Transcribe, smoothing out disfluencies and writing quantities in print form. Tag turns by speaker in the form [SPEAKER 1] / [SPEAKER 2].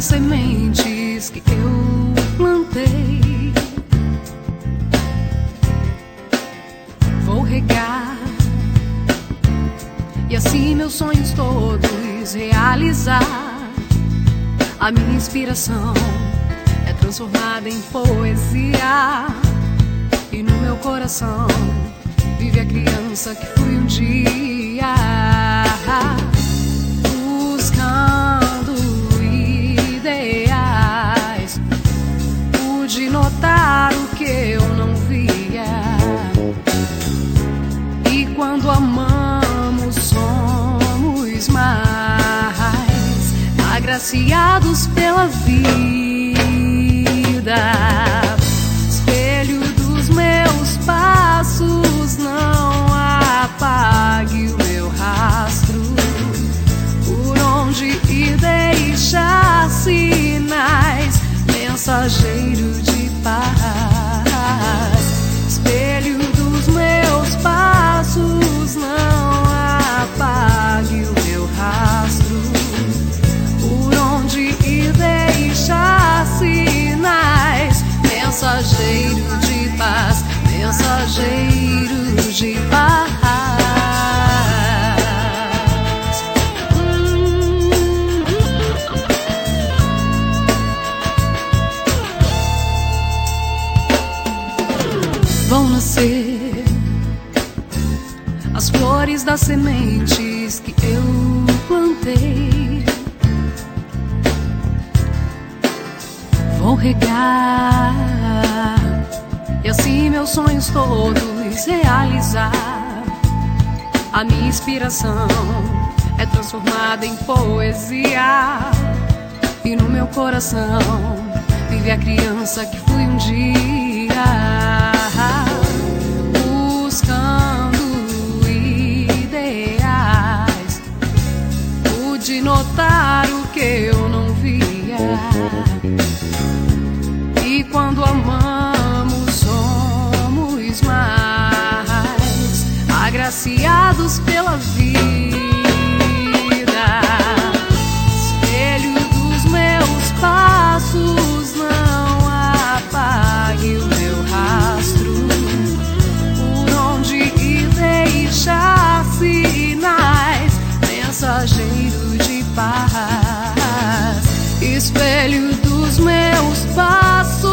[SPEAKER 1] das sementes que eu plantei, vou regar e assim meus sonhos todos realizar. A minha inspiração é transformada em poesia, e no meu coração vive a criança que fui um dia, buscando ideais. Pude notar o que eu não via, e quando amamos somos mais agraciados pela vida. Espelho dos meus passos, não apague o meu rastro, por onde ir deixar sinais, mensageiro de paz. Espelho dos meus passos, não apague o meu rastro, por onde ir deixar sinais, mensageiro de paz, mensageiro de paz. Vão nascer as flores das sementes que eu plantei, vou regar e assim meus sonhos todos realizar. A minha inspiração é transformada em poesia, e no meu coração vive a criança que fui um dia, buscando ideais. Pude notar o que eu não via, e quando amamos somos mais agraciados pela vida. Espelho dos meus passos, não apague o meu rastro, por onde ir deixar sinais, mensageiro de paz. Espelho dos meus passos,